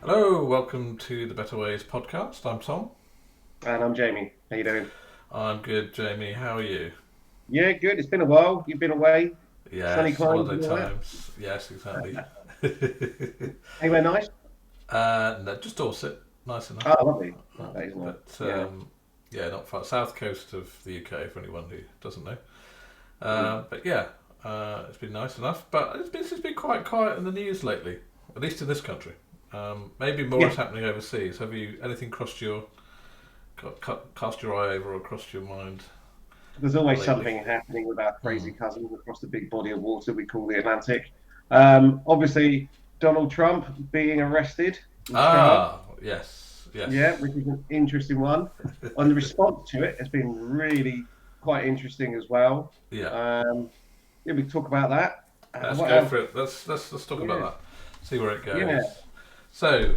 Hello, welcome to the Better Ways podcast. I'm Tom. And I'm Jamie. How you doing? I'm good, Jamie. How are you? Yeah, good. It's been a while. You've been away, sunny Yes, climes holiday and all that. times. Yes, exactly. Anywhere nice? No, just Dorset. Nice enough. Oh, lovely. Oh, that is nice. But Yeah. yeah, not far. South coast of the UK, for anyone who doesn't know. Mm. But yeah, it's been nice enough. But it's been quite quiet in the news lately, at least in this country. Maybe more Yeah. is happening overseas. Have you anything cast your eye over or crossed your mind There's always lately? something happening with our Hmm. crazy cousins across the big body of water we call the Atlantic. Obviously, Donald Trump being arrested and charged. Ah, yes, Yeah, yes. which is an interesting one. And the response to it has been really quite interesting as well. Yeah, Um, yeah, we talk about that. let's What go else? for it. Let's talk about Yeah. that. See where it Yeah. goes. So,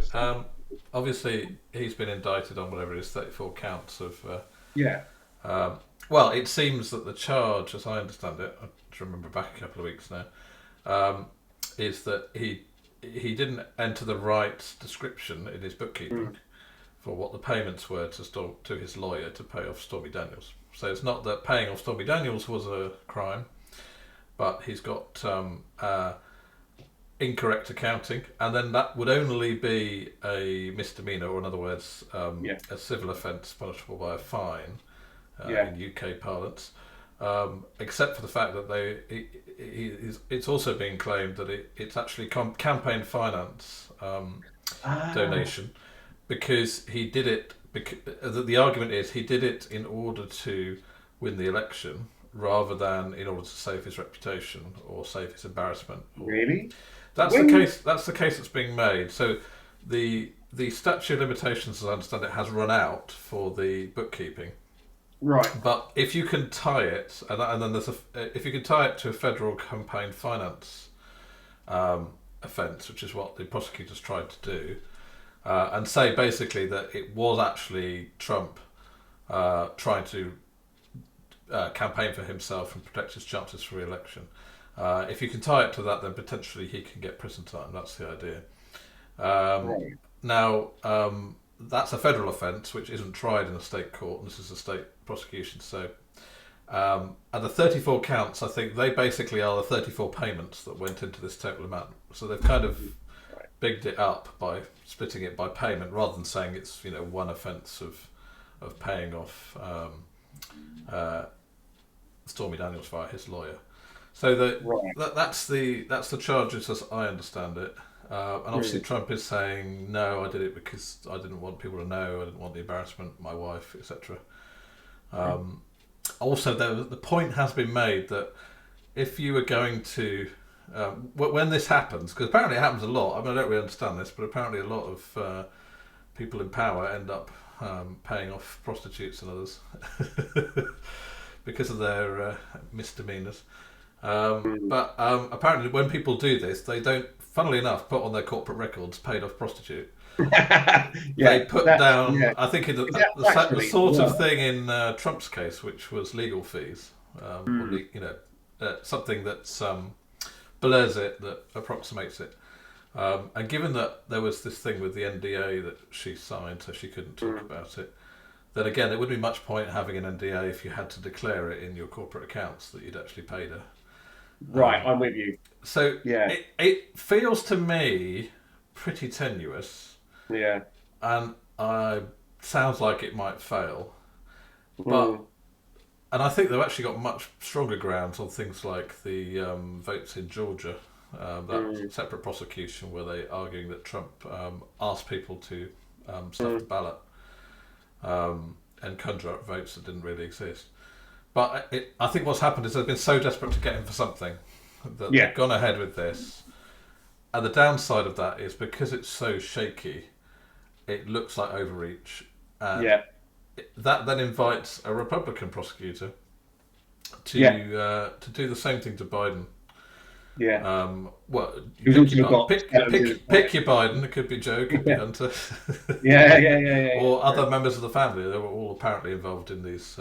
obviously, he's been indicted on whatever it is, 34 counts of. Yeah. Um, well, it seems that the charge, as I understand it, I just remember back a couple of weeks now, um, is that he didn't enter the right description in his bookkeeping Mm. for what the payments were to his lawyer to pay off Stormy Daniels. So it's not that paying off Stormy Daniels was a crime, but he's got incorrect accounting, and then that would only be a misdemeanor, or in other words, Yeah. a civil offence punishable by a fine Yeah. in UK parlance. Except for the fact that it's also being claimed that it's actually campaign finance Ah, donation because he did it. Because the argument is he did it in order to win the election rather than in order to save his reputation or save his embarrassment. Or really? that's the When? case. That's the case that's being made. So the statute of limitations, as I understand it, has run out for the bookkeeping. Right. But if you can tie it, and then if you can tie it to a federal campaign finance offence, which is what the prosecutors tried to do, and say basically that it was actually Trump trying to campaign for himself and protect his chances for re-election. If you can tie it to that, then potentially he can get prison time. That's the idea. Um, Right. now, that's a federal offence which isn't tried in a state court, and this is a state prosecution. So, and the 34 counts, I think they basically are the 34 payments that went into this total amount. So they've kind of Right. bigged it up by splitting it by payment rather than saying it's one offence of paying off uh, Stormy Daniels via his lawyer. So Right. that's the charges as I understand it. And obviously Mm. Trump is saying no, I did it because I didn't want people to know, I didn't want the embarrassment, my wife, etc. Um, Also, the point has been made that if you were going to when this happens, because apparently it happens a lot. I mean, I don't really understand this, but apparently a lot of people in power end up paying off prostitutes and others because of their misdemeanors. Mm. But apparently, when people do this, they don't, funnily enough, put on their corporate records paid off prostitute. Yeah. They put That's down, yeah. I think, Is that the factually? sort of Yeah. thing in Trump's case, which was legal fees, or Mm. something that's blurs it, that approximates it. And given that there was this thing with the NDA that she signed, so she couldn't talk Mm. about it, then again, there wouldn't be much point having an NDA if you had to declare it in your corporate accounts that you'd actually paid her. Right. Um, I'm with you. so Yeah. it feels to me pretty tenuous, Yeah. and sounds like it might fail. But Mm. and I think they've actually got much stronger grounds on things like the votes in Georgia, that Mm. separate prosecution where they arguing that Trump asked people to stuff the Mm. ballot and conjure up votes that didn't really exist. But I think what's happened is they've been so desperate to get him for something that Yeah. they've gone ahead with this. And the downside of that is because it's so shaky, it looks like overreach, and Yeah. that then invites a Republican prosecutor Yeah. to do the same thing to Biden. Yeah. Well, you Who's pick your also got pick your Biden. It could be Joe, it could be yeah. Hunter, Yeah. Yeah. Yeah. Yeah. or Yeah. other members of the family. They were all apparently involved in these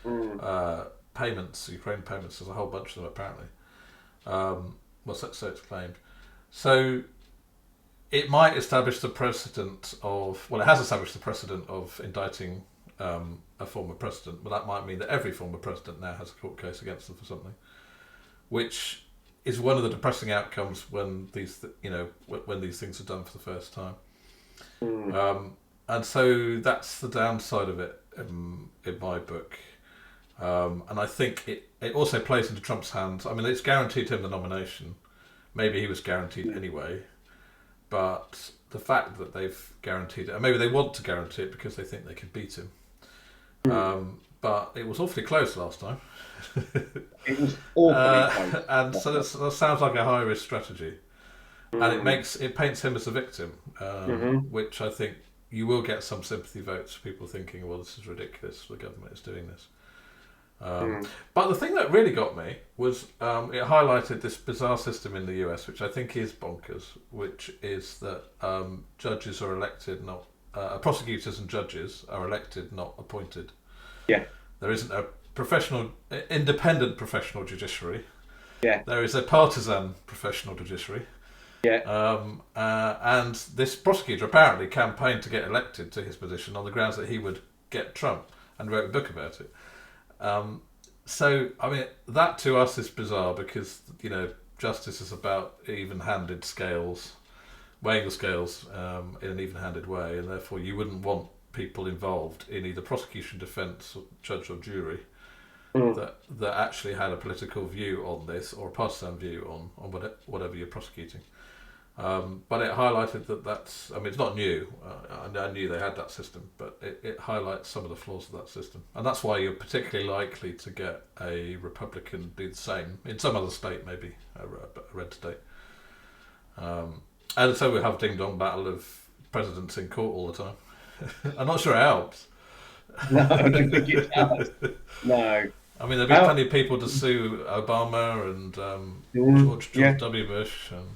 Mm. payments, Ukraine payments. There's a whole bunch of them apparently. Well, so it's claimed. So it might establish the precedent of, well, it has established the precedent of indicting a former president, but that might mean that every former president now has a court case against them for something, which is one of the depressing outcomes when these, when these things are done for the first time. And so that's the downside of it in my book. And I think it also plays into Trump's hands. I mean, it's guaranteed him the nomination. Maybe he was guaranteed anyway. But the fact that they've guaranteed it, and maybe they want to guarantee it because they think they can beat him. But it was awfully close last time. It was awfully close. And so that sounds like a high-risk strategy. And it paints him as a victim, which I think you will get some sympathy votes for people thinking, well, this is ridiculous, the government is doing this. But the thing that really got me was it highlighted this bizarre system in the US, which I think is bonkers, which is that judges are elected, not prosecutors and judges are elected, not appointed. Yeah. There isn't a independent professional judiciary. Yeah. There is a partisan professional judiciary. Yeah. And this prosecutor apparently campaigned to get elected to his position on the grounds that he would get Trump, and wrote a book about it. So, I mean, that to us is bizarre because, justice is about even-handed scales, weighing the scales in an even-handed way, and therefore you wouldn't want people involved in either prosecution, defence, or judge or jury that actually had a political view on this or a partisan view on whatever you're prosecuting. But it highlighted that's, I mean, it's not new. I knew they had that system, but it highlights some of the flaws of that system. And that's why you're particularly likely to get a Republican do the same in some other state, maybe a red state. And so we have ding-dong battle of presidents in court all the time. I'm not sure it helps. No, I don't think it does. No. I mean, there've been plenty of people to sue Obama and George W. Bush and...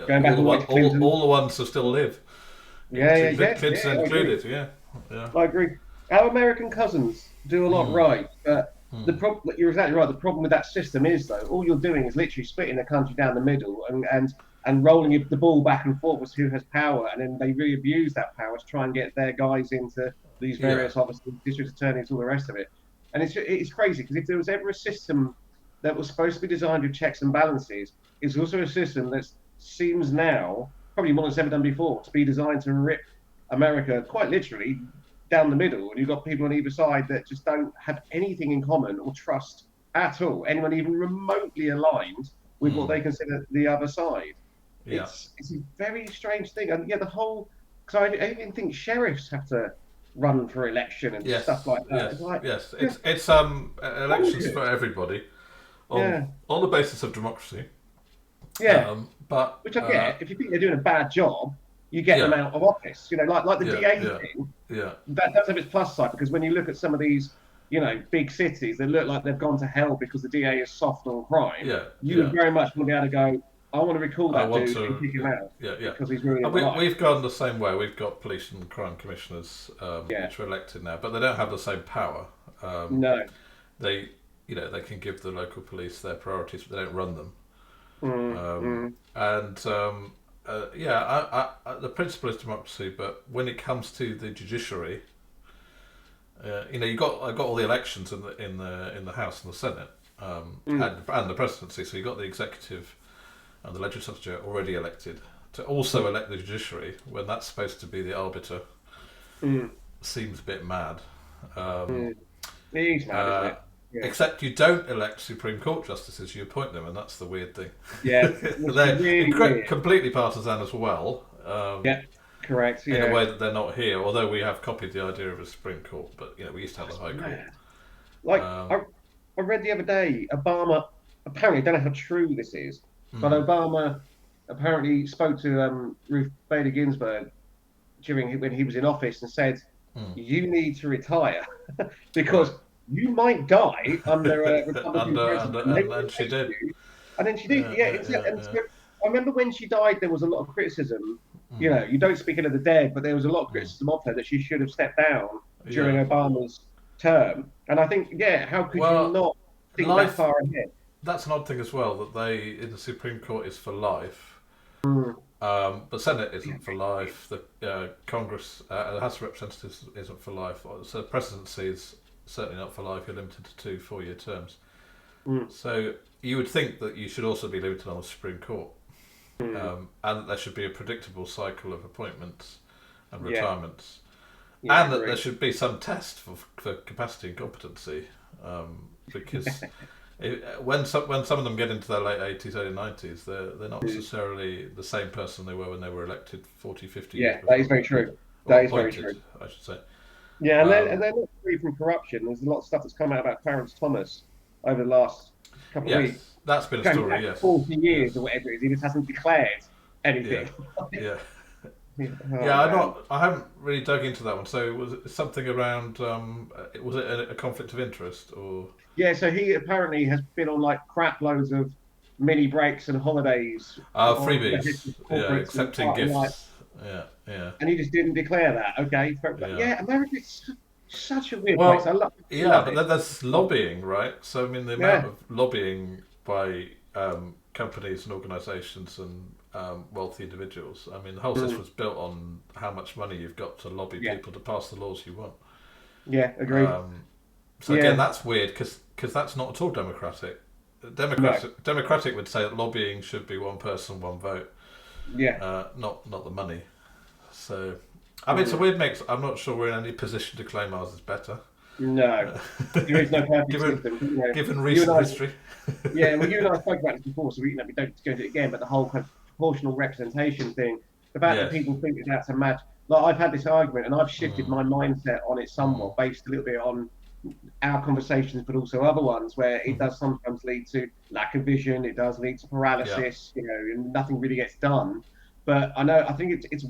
going back all the ones who still live. Clinton included. Yeah. I agree. Our American cousins do a lot right, but the problem, you're exactly right. The problem with that system is, though, all you're doing is literally splitting the country down the middle and rolling the ball back and forth as who has power, and then they really abuse that power to try and get their guys into these various offices, district attorneys, all the rest of it. And it's crazy because if there was ever a system that was supposed to be designed with checks and balances, it's also a system that seems now, probably more than it's ever done before, to be designed to rip America quite literally down the middle. And you've got people on either side that just don't have anything in common or trust at all, anyone even remotely aligned with what they consider the other side. Yeah. It's a very strange thing. And the whole, because I even think sheriffs have to run for election and stuff like that. It's elections for everybody on the basis of democracy. Yeah, but which I get. If you think they're doing a bad job, you get them out of office. Like the DA thing. Yeah, that does have its plus side because when you look at some of these, big cities that look like they've gone to hell because the DA is soft on crime. You would very much want to be able to go, I want to recall that dude and kick him out. Because he's ruining my life. We've gone the same way. We've got police and crime commissioners, which are elected now, but they don't have the same power. No, they can give the local police their priorities, but they don't run them. The principle is democracy, but when it comes to the judiciary, I got all the elections in the House and the Senate, and the presidency. So you got the executive and the legislature already elected. To also elect the judiciary when that's supposed to be the arbiter seems a bit mad. It is mad, isn't it? Yeah. Except you don't elect Supreme Court justices, you appoint them, and that's the weird thing. Yeah, they're really completely partisan as well. Correct. In a way that they're not here, although we have copied the idea of a Supreme Court, but we used to have a High Court. Like I read the other day, Obama apparently, I don't know how true this is, but Obama apparently spoke to Ruth Bader Ginsburg when he was in office and said, "You need to retire because." You might die under a Republican president. And she did. And then she did, So I remember when she died, there was a lot of criticism. You don't speak of the dead, but there was a lot of criticism of her that she should have stepped down during Obama's term. And I think, how could you not think that far ahead? That's an odd thing as well, that in the Supreme Court is for life. But Senate isn't for life. The Congress, the House of Representatives isn't for life. So the presidency is certainly not for life. You're limited to 2 4-year terms. So you would think that you should also be limited on the Supreme Court, and that there should be a predictable cycle of appointments and retirements, and that there should be some test for capacity and competency, because when some of them get into their late 80s, early 90s, they're not necessarily the same person they were when they were elected 40, 50 years before. That is very true. That is very true. I should say. Yeah, and they're not free from corruption. There's a lot of stuff that's come out about Clarence Thomas over the last couple of weeks. That's been a story, yes. 40 years or whatever it is, he just hasn't declared anything. I haven't really dug into that one. So was it something around, was it a conflict of interest or? Yeah, so he apparently has been on like crap loads of mini breaks and holidays. Freebies. Accepting gifts. And he just didn't declare that. Okay. America's such a weird place. I love it. But then there's lobbying, right? So I mean, the amount of lobbying by companies and organisations and wealthy individuals. I mean, the whole system was built on how much money you've got to lobby people to pass the laws you want. Yeah, agreed. So again, that's weird because that's not at all democratic. Democratic would say that lobbying should be one person, one vote. Not the money. So, I mean, it's a weird mix. I'm not sure we're in any position to claim ours is better. No, there is no perfect system. Given recent history. You and I spoke about this before, so we don't go into it again. But the whole kind of proportional representation thing, the fact that people think that's a match. Like I've had this argument, and I've shifted my mindset on it somewhat, based a little bit on our conversations, but also other ones where it does sometimes lead to lack of vision. It does lead to paralysis, and nothing really gets done. But I think it's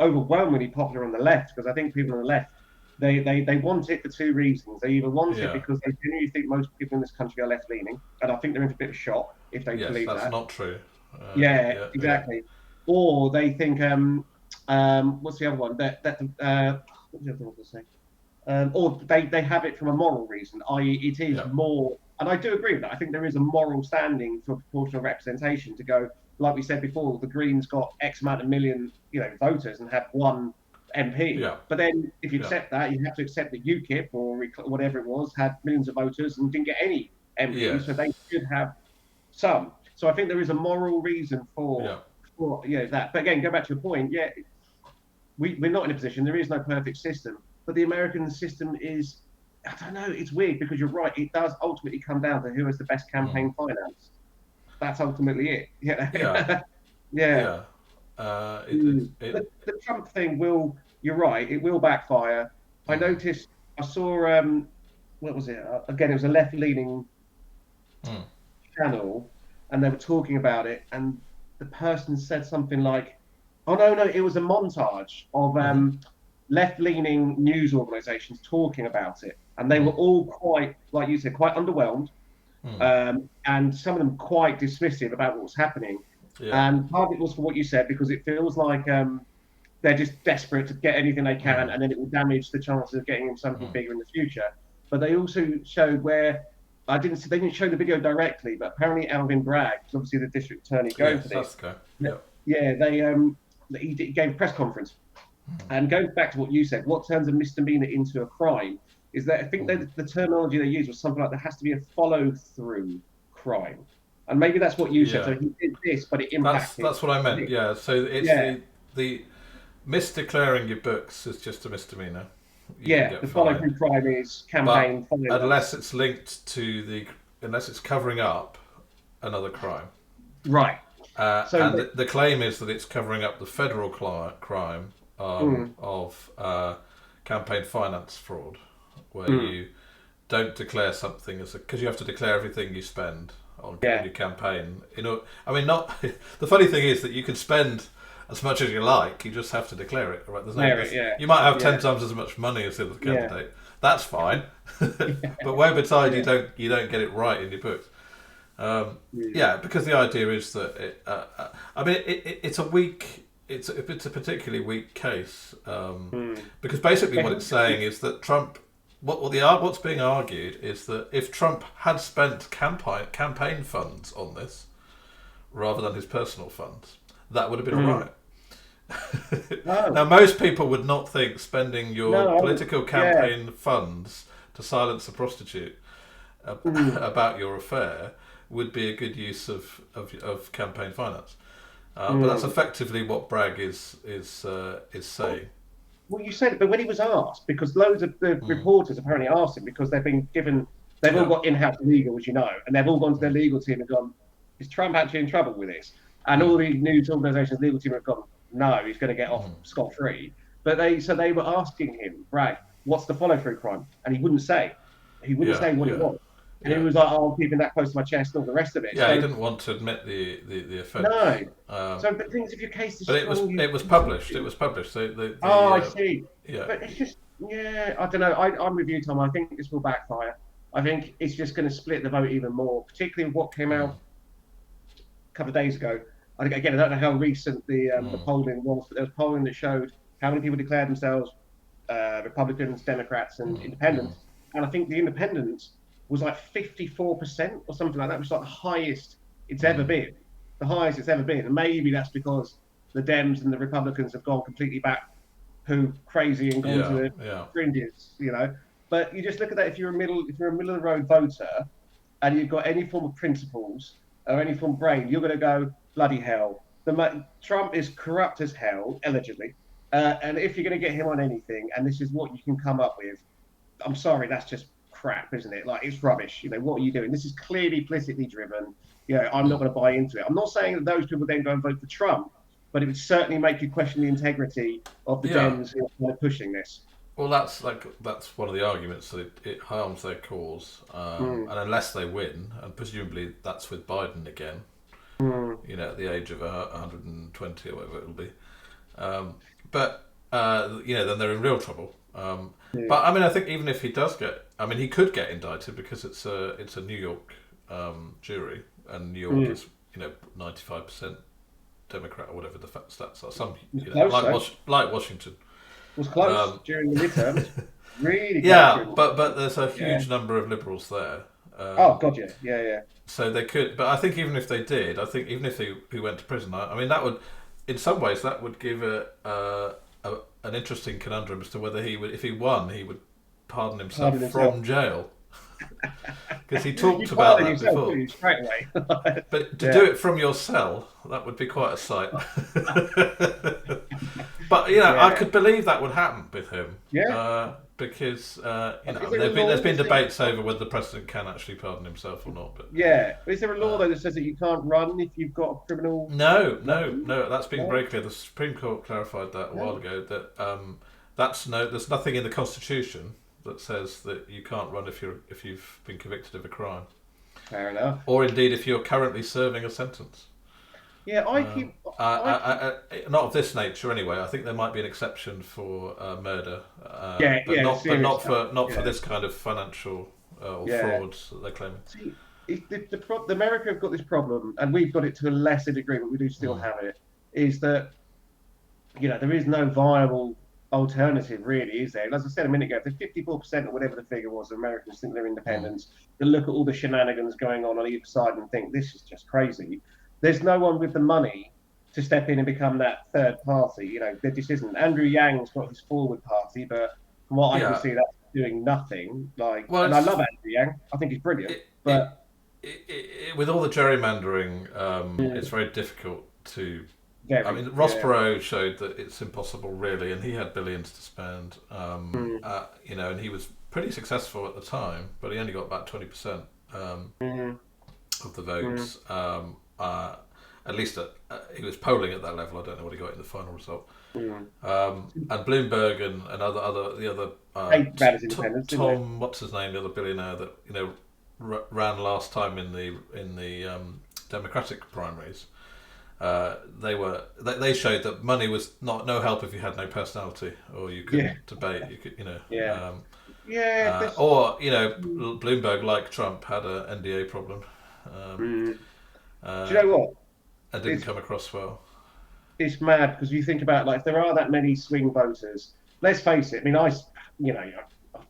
overwhelmingly popular on the left, because I think people on the left, they want it for 2 reasons. They either want it because they genuinely think most people in this country are left-leaning, and I think they're in for a bit of shock if they believe that. That's not true. Exactly. Or they think, what's the other one? What's the other one to say? Or they have it from a moral reason, i.e. it is more, and I do agree with that. I think there is a moral standing for proportional representation to go, like we said before, the Greens got X amount of million, voters and had 1 MP. But then if you accept that, you have to accept that UKIP or whatever it was had millions of voters and didn't get any MPs, so they should have some. So I think there is a moral reason for that. But again, go back to your point. We're not in a position. There is no perfect system. But the American system is, I don't know, it's weird because you're right. It does ultimately come down to who has the best campaign finance. That's ultimately it. The Trump thing you're right, it will backfire. I saw, what was it? Again, it was a left-leaning channel, and they were talking about it, and the person said something like, oh, no, it was a montage of left-leaning news organisations talking about it, and they were all quite, like you said, quite underwhelmed, and some of them quite dismissive about what was happening. And part of it was for what you said, because it feels like they're just desperate to get anything they can, and then it will damage the chances of getting something bigger in the future. But they also showed where they didn't show the video directly, but apparently Alvin Bragg, obviously the district attorney going for this. He gave a press conference. And going back to what you said, what turns a misdemeanor into a crime is that I think the terminology they used was something like there has to be a follow-through crime. And maybe that's what you said. So he did this, but it impacted. That's what I meant. So it's the misdeclaring your books is just a misdemeanor. The follow-through crime is campaign. Unless it's linked to unless it's covering up another crime. Right. And the claim is that it's covering up the federal crime of campaign finance fraud, where you don't declare something because you have to declare everything you spend on your campaign. The funny thing is that you can spend as much as you like, you just have to declare it. Right? You might have 10 times as much money as the other candidate. That's fine, but where beside you don't get it right in your books. Because the idea is that it's a particularly weak case, because basically what it's saying is that Trump, what's being argued is that if Trump had spent campaign funds on this rather than his personal funds, that would have been all right. Now, No, most people would not think spending your no, political campaign funds to silence a prostitute about your affair would be a good use of campaign finance. But that's effectively what Bragg is saying. Well, you said it, but when he was asked, because loads of the reporters apparently asked him because they've been given, they've all got in-house legal, as you know, and they've all gone to their legal team and gone, is Trump actually in trouble with this? And all the news organisations' legal team have gone, no, he's going to get off scot-free. But they were asking him, Bragg, what's the follow-through crime? And he wouldn't say. He wouldn't say what it was. And he was like, oh, I'm keeping that close to my chest and all the rest of it. Yeah, so, he didn't want to admit the offence. No. So the thing is, if your case is but strong, it was published. It was published. So I see. Yeah. But it's just, I don't know. I'm with you, Tom. I think this will backfire. I think it's just going to split the vote even more, particularly with what came out a couple of days ago. Again, I don't know how recent the polling was, but there was polling that showed how many people declared themselves Republicans, Democrats, and Independents. And I think the Independents was like 54% or something like that, which is like the highest it's ever been. The highest it's ever been. And maybe that's because the Dems and the Republicans have gone completely back crazy and gone to the fringes, you know. But you just look at that, if you're a middle of the road voter and you've got any form of principles or any form of brain, you're going to go, bloody hell. Trump is corrupt as hell, allegedly. And if you're going to get him on anything, and this is what you can come up with, I'm sorry, that's just crap, isn't it? Like, it's rubbish. You know, what are you doing? This is clearly politically driven. You know, I'm not going to buy into it. I'm not saying that those people then go and vote for Trump, but it would certainly make you question the integrity of the Dems who are pushing this. Well, that's one of the arguments, that it harms their cause, and unless they win, and presumably that's with Biden again, you know, at the age of 120 or whatever it'll be, you know, then they're in real trouble. But I mean, I think even if he does he could get indicted because it's a New York jury, and New York is, you know, 95% Democrat or whatever the stats are. Some, you know, like Washington. It was close during the midterms. Really close. But there's a huge number of liberals there. Oh God, yeah. So they could, but I think even if they did, I think even if he went to prison, I mean, that would, in some ways, that would give an interesting conundrum as to whether if he won, he would pardon himself from jail. Because he talked about that before. Straight away. But to do it from your cell, that would be quite a sight. But, you know, I could believe that would happen with him. Yeah. Because, you know, there's been debates over whether the president can actually pardon himself or not. But yeah. But is there a law, though, that says that you can't run if you've got a criminal... No. That's been very clear. The Supreme Court clarified that a while ago, that there's nothing in the Constitution that says that you can't run if you've been convicted of a crime. Fair enough. Or indeed if you're currently serving a sentence. Yeah, not of this nature anyway. I think there might be an exception for murder, but not for this kind of financial or frauds that they're claiming. See, America have got this problem, and we've got it to a lesser degree, but we do still have it. Is that, you know, there is no viable alternative, really, is there? And as I said a minute ago, if there's 54% or whatever the figure was of Americans think they're independents, they look at all the shenanigans going on either side and think this is just crazy. There's no one with the money to step in and become that third party. You know, there just isn't. Andrew Yang's got his forward party, but from what I can see, that's doing nothing. And I love Andrew Yang. I think he's brilliant. But with all the gerrymandering, it's very difficult to. I mean, Ross Perot showed that it's impossible, really, and he had billions to spend. You know, and he was pretty successful at the time, but he only got about 20% of the votes. At least he was polling at that level. I don't know what he got in the final result. And Bloomberg and the other Tom, what's his name, the other billionaire that, you know, ran last time in the Democratic primaries. They showed that money was no help if you had no personality, or you couldn't debate. You could, you know. Or, you know, Bloomberg, like Trump, had an NDA problem. Do you know what? It didn't come across well. It's mad because you think about, like, if there are that many swing voters, let's face it. I mean, I've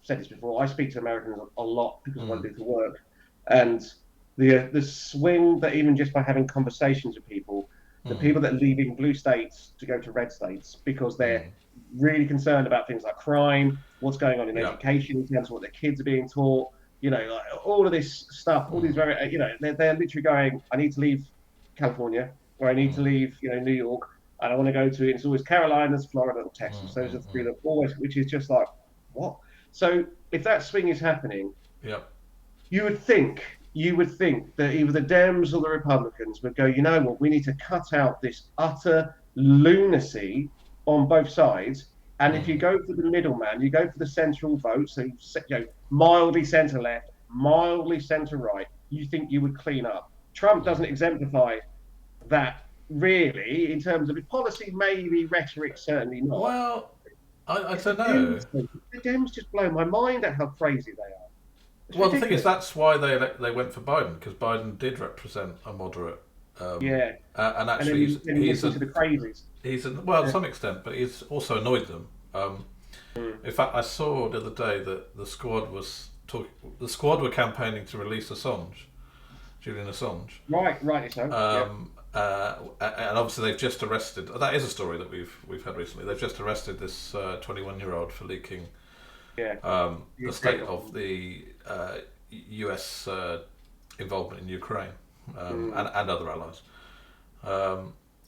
said this before. I speak to Americans a lot because of what I do for work, and the swing that even just by having conversations with people, the people that are leaving blue states to go to red states because they're really concerned about things like crime, what's going on in education in terms of what their kids are being taught, like all of this stuff, all these very, they're literally going, I need to leave California, or I need to leave, New York, and I want to go to, it's always Carolinas, Florida, or Texas. Those are the three that always, which is just like, what? So if that swing is happening, you would think that either the Dems or the Republicans would go, you know what, we need to cut out this utter lunacy on both sides. And if you go for the middleman, you go for the central vote, so mildly centre left, mildly centre right, you think you would clean up. Trump doesn't exemplify that really in terms of his policy, maybe rhetoric, certainly not. Well, I don't know. The Dems just blow my mind at how crazy they are. Well, the thing is, that's why they went for Biden, because Biden did represent a moderate. And actually, he's to the crazies. To some extent, but he's also annoyed them. In fact, I saw the other day that the squad were campaigning to release Julian Assange. Right, so. And obviously, they've just arrested. That is a story that we've had recently. They've just arrested this 21-year-old for leaking. The state of the US involvement in Ukraine and other allies.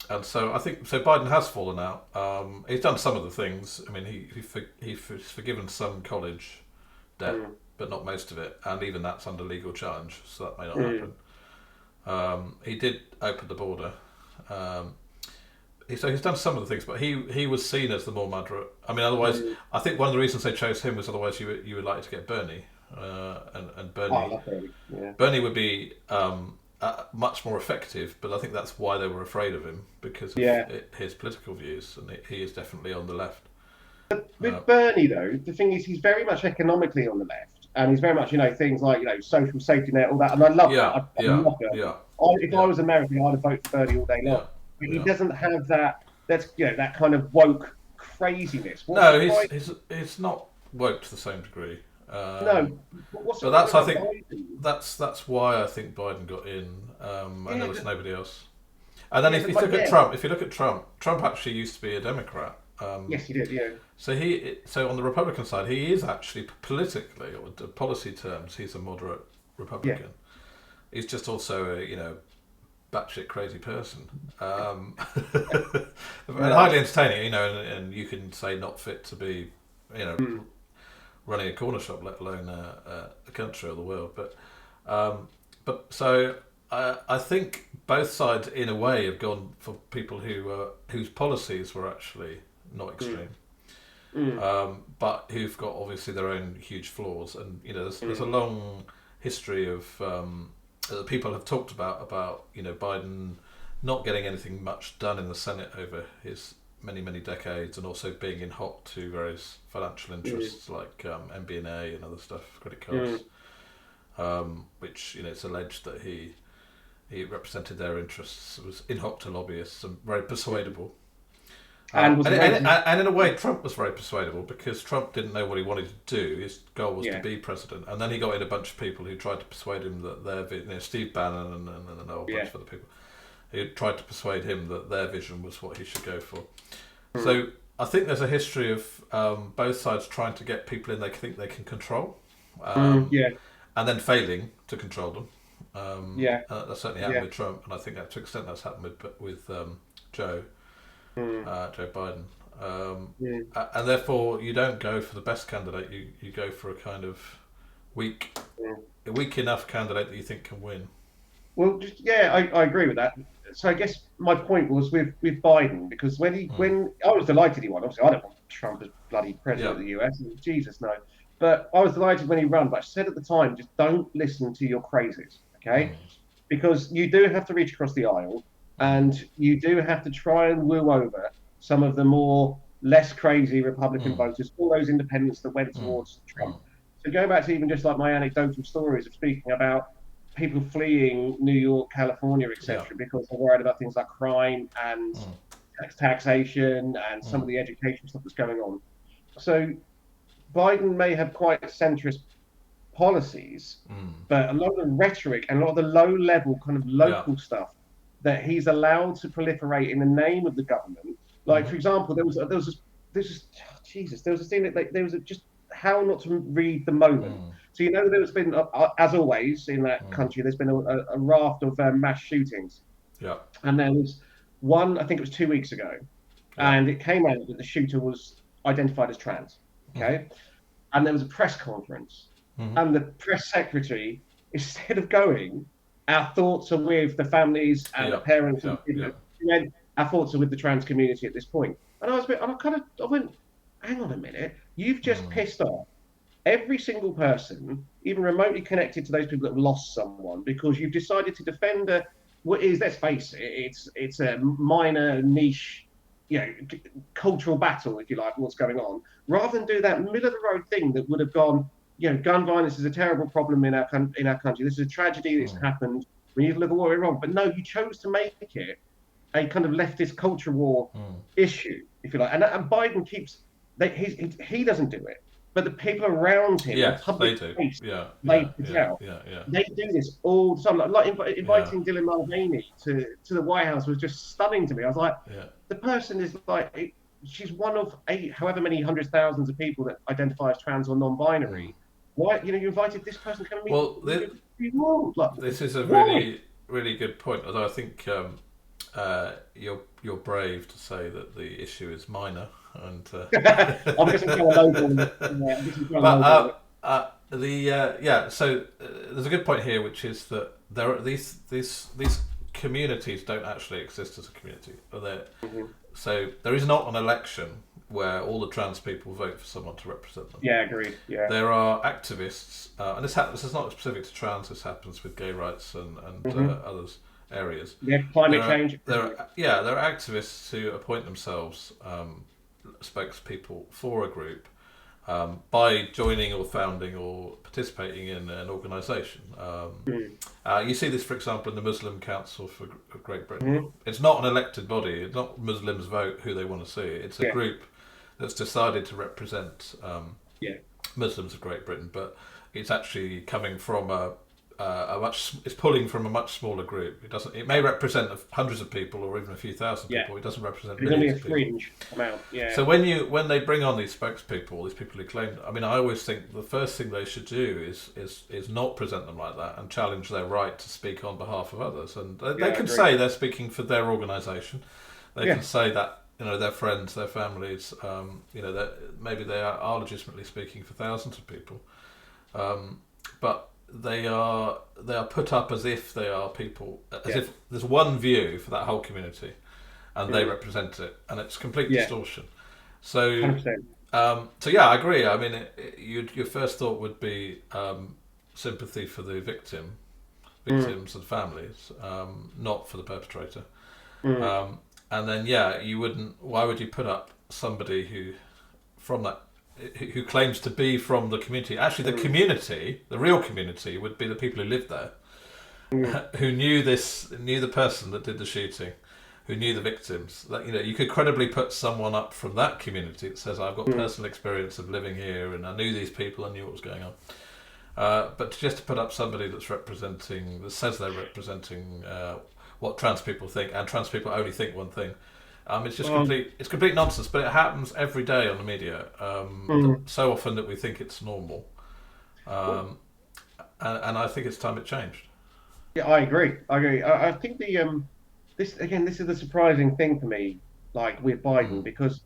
And so I think Biden has fallen out. He's done some of the things. I mean, he's forgiven some college debt, but not most of it. And even that's under legal challenge, so that may not happen. He did open the border. So he's done some of the things, but he was seen as the more moderate. I mean, otherwise, I think one of the reasons they chose him was otherwise you would like to get Bernie, and Bernie. I love Bernie. Yeah. Bernie would be much more effective, but I think that's why they were afraid of him, because of his political views, and he is definitely on the left. But with Bernie, though, the thing is, he's very much economically on the left, and he's very much things like social safety net, all that, and I love that. If I was American, I'd have voted for Bernie all day long. But he doesn't have that. That's that kind of woke craziness. He's not woke to the same degree. No, but that's why I think Biden got in, and there was nobody else. And then if you look at Trump, Trump actually used to be a Democrat. Yes, he did. Yeah. So on the Republican side, he is actually politically, or in policy terms, he's a moderate Republican. Yeah. He's just also a batshit crazy person, and highly entertaining. And you can say not fit to be, running a corner shop, let alone a country or the world. But so I think both sides, in a way, have gone for people whose policies were actually not extreme, but who've got obviously their own huge flaws. And there's a long history of that people have talked about Biden not getting anything much done in the Senate over his many decades, and also being in hot to various financial interests like MBNA and other stuff, credit cards, which it's alleged that he represented their interests, was in hot to lobbyists and very persuadable. And in a way, Trump was very persuadable, because Trump didn't know what he wanted to do. His goal was to be president, and then he got in a bunch of people who tried to persuade him that Steve Bannon and a whole bunch of other people who tried to persuade him that their vision was what he should go for. So I think there's a history of both sides trying to get people in they think they can control, and then failing to control them. That certainly happened with Trump, and I think that to an extent that's happened with Joe Biden. And therefore you don't go for the best candidate, you go for a kind of weak enough candidate that you think can win. Well, I agree with that. So I guess my point was with Biden, because when I was delighted he won. Obviously, I don't want Trump as bloody president of the US. Jesus, no. But I was delighted when he won. But I said at the time, just don't listen to your crazies, okay? Because you do have to reach across the aisle, and you do have to try and woo over some of the less crazy Republican voters, all those independents that went towards Trump. So going back to even just like my anecdotal stories of speaking about people fleeing New York, California, etc., because they're worried about things like crime and taxation and some of the education stuff that's going on. So Biden may have quite centrist policies, but a lot of the rhetoric and a lot of the low-level kind of local stuff that he's allowed to proliferate in the name of the government. Like, for example, there was a scene that there was just how not to read the moment. So there's been, as always in that country, there's been a raft of mass shootings. Yeah. And there was one, I think it was 2 weeks ago, and it came out that the shooter was identified as trans. Okay, and there was a press conference, and the press secretary, instead of going, our thoughts are with the families and the parents, and our thoughts are with the trans community at this point. And I went, hang on a minute, you've just pissed off every single person, even remotely connected to those people that have lost someone, because you've decided to defend what is, let's face it, it's a minor niche, cultural battle, if you like, what's going on, rather than do that middle of the road thing that would have gone, gun violence is a terrible problem in our country. This is a tragedy that's happened. We need to look at what went wrong. But no, you chose to make it a kind of leftist culture war issue, if you like. And Biden he doesn't do it, but the people around him, the public face, they do this all the time. Like inviting Dylan Mulvaney to the White House was just stunning to me. I was like, the person is like, she's one of however many hundreds thousands of people that identify as trans or non-binary. Why, you invited this person to come and meet? Well, this is a really, really good point. Although I think you're brave to say that the issue is minor, and I'm just kind of so there's a good point here, which is that there are these communities don't actually exist as a community. So there is not an election where all the trans people vote for someone to represent them. Yeah, agreed. Yeah. There are activists, and this is not specific to trans. This happens with gay rights and others areas. Yeah, climate change. There are activists who appoint themselves spokespeople for a group by joining or founding or participating in an organisation. You see this, for example, in the Muslim Council for Great Britain. It's not an elected body. It's not Muslims vote who they want to see. It's a group that's decided to represent Muslims of Great Britain, but it's actually coming from it's pulling from a much smaller group. It may represent hundreds of people or even a few thousand people. It doesn't represent millions of people. It's only a fringe amount. Yeah. So when they bring on these spokespeople, these people who claim, I always think the first thing they should do is not present them like that and challenge their right to speak on behalf of others. And they can say they're speaking for their organisation. They can say that their friends, their families, that maybe they are legitimately speaking for thousands of people, but they are put up as if they are people, as if there's one view for that whole community, and they represent it, and it's complete distortion. So, I agree. Your first thought would be sympathy for the victims and families, not for the perpetrator. And then you wouldn't. Why would you put up somebody who claims to be from the community? Actually, the community, the real community, would be the people who lived there, who knew the person that did the shooting, who knew the victims. That you could credibly put someone up from that community that says, "I've got personal experience of living here, and I knew these people, I knew what was going on." But just to put up somebody that says they're representing what trans people think, and trans people only think one thing. It's just complete nonsense, but it happens every day on the media, so often that we think it's normal, and I think it's time it changed. Yeah, I agree. I think this is the surprising thing for me, like with Biden, because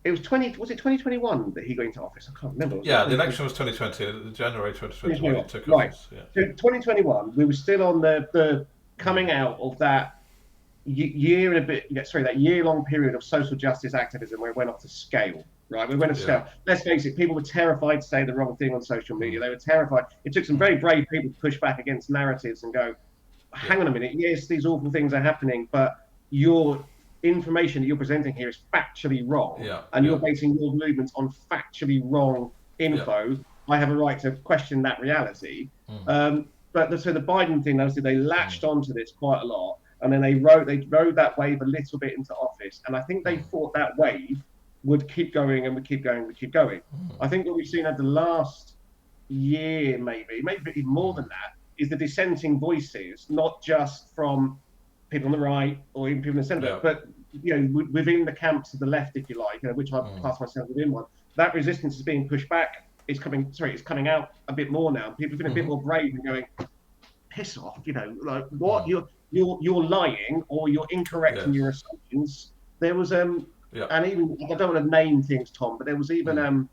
it was 2021 that he got into office? I can't remember. The election was 2020, January 2020 when he took office. Right. So 2021, we were still on the coming out of that that year-long period of social justice activism where it went off to scale, right? We went off to scale. Let's face it, people were terrified to say the wrong thing on social media. They were terrified. It took some very brave people to push back against narratives and go, hang on a minute, yes, these awful things are happening, but your information that you're presenting here is factually wrong, and you're basing your movements on factually wrong info. I have a right to question that reality. So the Biden thing, obviously, they latched onto this quite a lot. And then they rode that wave a little bit into office. And I think they thought that wave would keep going and would keep going and would keep going. I think what we've seen over the last year, maybe even more than that, is the dissenting voices, not just from people on the right or even people in the centre, but within the camps of the left, if you like, which I class myself within one. That resistance is being pushed back. It's coming out a bit more now. People have been a bit more brave and going, piss off, like what you're lying or you're incorrect in your assumptions. There was and even I don't want to name things, Tom, but there was even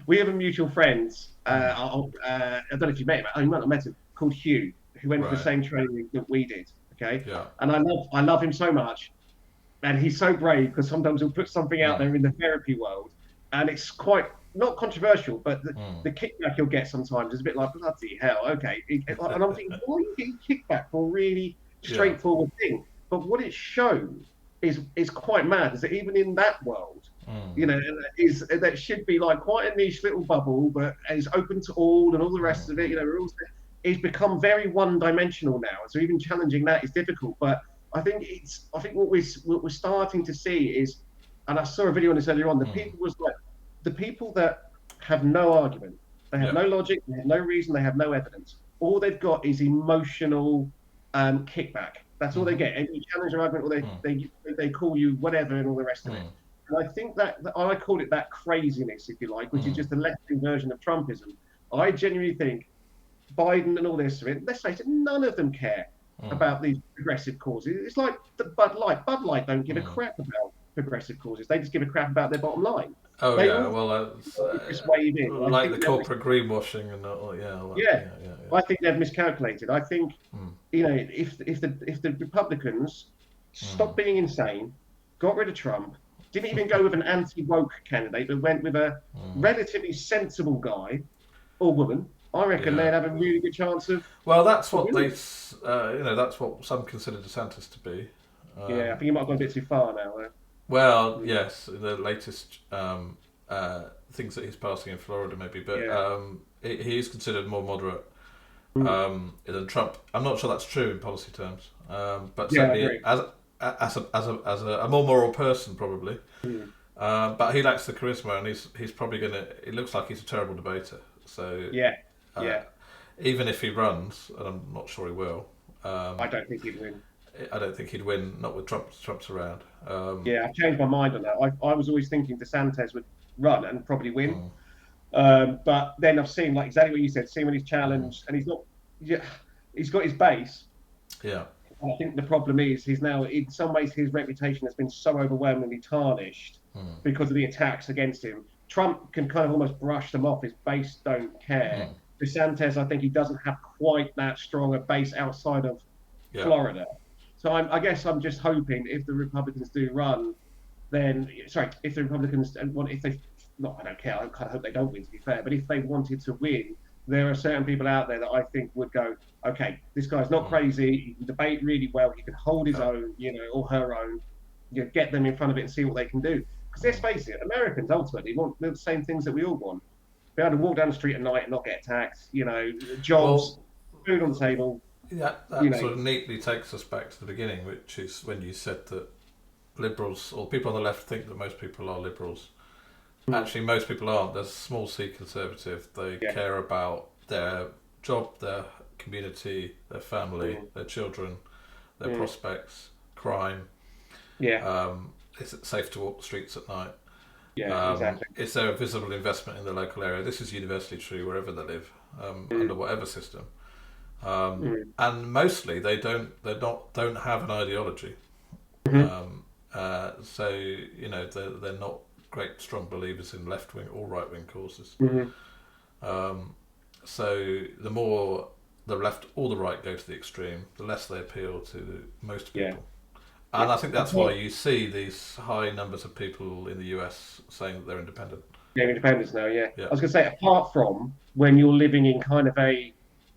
we have a mutual friend. I don't know if you met him. You might not met him. Called Hugh, who went for the same training that we did. Okay, and I love him so much, and he's so brave because sometimes he'll put something out there in the therapy world, and it's quite not controversial, but the kickback he'll get sometimes is a bit like, bloody hell, okay. And I'm thinking, why are you getting kickback for a really straightforward thing? But what it shows is quite mad, is that even in that world, that should be like quite a niche little bubble, but is open to all and all the rest of it, it's become very one-dimensional now. So even challenging that is difficult. But I think what we're starting to see is, and I saw a video on this earlier on, the people that have no argument, they have no logic, they have no reason, they have no evidence. All they've got is emotional kickback. That's all they get. And you challenge their argument, or they call you whatever and all the rest of it. And I think that I call it that craziness, if you like, which is just a left-wing version of Trumpism. I genuinely think Biden and all this of it, let's face it, none of them care about these progressive causes. It's like the Bud Light. Bud Light don't give a crap about progressive causes. They just give a crap about their bottom line. Oh well, just wave in. Like the corporate greenwashing and all, I think they've miscalculated. I think if the Republicans stopped being insane, got rid of Trump, didn't even go with an anti-woke candidate, but went with a relatively sensible guy or woman, I reckon they'd have a really good chance of. Well, that's what that's what some consider DeSantis to be. I think he might have gone a bit too far now, though. Well, yes, the latest things that he's passing in Florida, maybe, but he is considered more moderate than Trump. I'm not sure that's true in policy terms, but certainly as a more moral person, probably. But he lacks the charisma, and he's probably gonna. It looks like he's a terrible debater. So even if he runs, and I'm not sure he will. I don't think he'd win. I don't think he'd win, not with Trump's around. I've changed my mind on that. I was always thinking DeSantis would run and probably win. But then I've seen, like exactly what you said, when he's challenged and he's not, he's got his base. Yeah. And I think the problem is he's now, in some ways, his reputation has been so overwhelmingly tarnished because of the attacks against him. Trump can kind of almost brush them off. His base don't care. DeSantis, I think he doesn't have quite that strong a base outside of Florida. So I guess I'm just hoping if the Republicans do run, then if the Republicans want, I don't care. I kind of hope they don't win, to be fair. But if they wanted to win, there are certain people out there that I think would go, okay, this guy's not crazy. He can debate really well. He can hold his own, or her own. Get them in front of it and see what they can do. Because let's face it, Americans ultimately want the same things that we all want: be able to walk down the street at night and not get attacked. Jobs, food on the table. Yeah, that sort of neatly takes us back to the beginning, which is when you said that liberals or people on the left think that most people are liberals. Actually, most people aren't. There's a small C conservative. They care about their job, their community, their family, their children, their prospects, crime. Is it safe to walk the streets at night? Exactly. Is there a visible investment in the local area? This is universally true wherever they live, under whatever system. And mostly they don't have an ideology. So they're not great strong believers in left wing or right wing causes. So the more the left or the right go to the extreme, the less they appeal to most people. And I think that's why you see these high numbers of people in the US saying that they're independent. Independence now. I was going to say, apart from when you're living in kind of a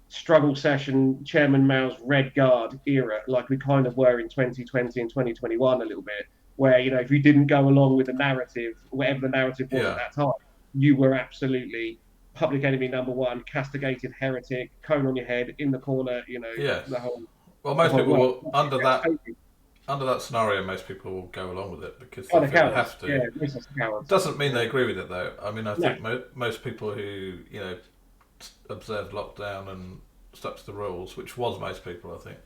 struggle session, Chairman Mao's Red Guard era, like we kind of were in 2020 and 2021 a little bit, where, if you didn't go along with the narrative, whatever the narrative was at that time, you were absolutely public enemy number one, castigated heretic, cone on your head, in the corner, the whole... Well, most people will, under that scenario, most people will go along with it because they have to. Doesn't mean they agree with it, though. I mean, I think most people who, observed lockdown and stuck to the rules, which was most people, I think,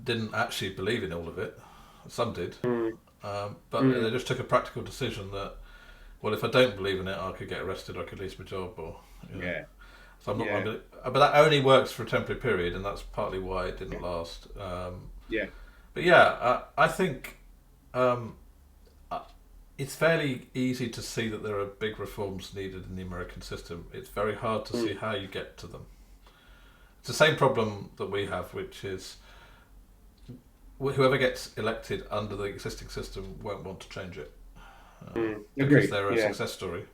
didn't actually believe in all of it. Some did, but they just took a practical decision that, well, if I don't believe in it, I could get arrested, or I could lose my job, or so I'm not. But that only works for a temporary period, and that's partly why it didn't last. But I think it's fairly easy to see that there are big reforms needed in the American system. It's very hard to see how you get to them. It's the same problem that we have, which is whoever gets elected under the existing system won't want to change it because they're a success story.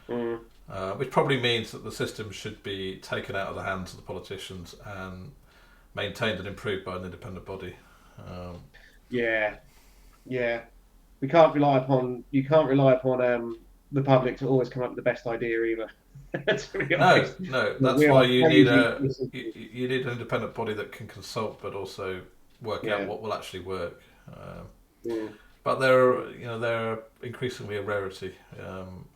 Which probably means that the system should be taken out of the hands of the politicians and maintained and improved by an independent body. You can't rely upon the public to always come up with the best idea either. No, that's why you need an independent body that can consult, but also work out what will actually work. But they're increasingly a rarity,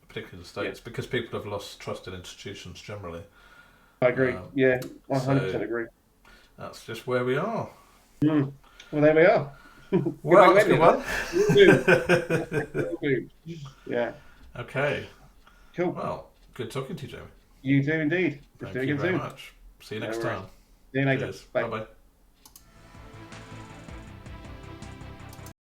particularly in the States, because people have lost trust in institutions generally. I agree. 100% agree. That's just where we are. Well, there we are. Well, that's a good one. Yeah. Okay. Cool. Well, good talking to you, Jamie. You do indeed. Thank you very much. See you next time. See you later. Bye bye.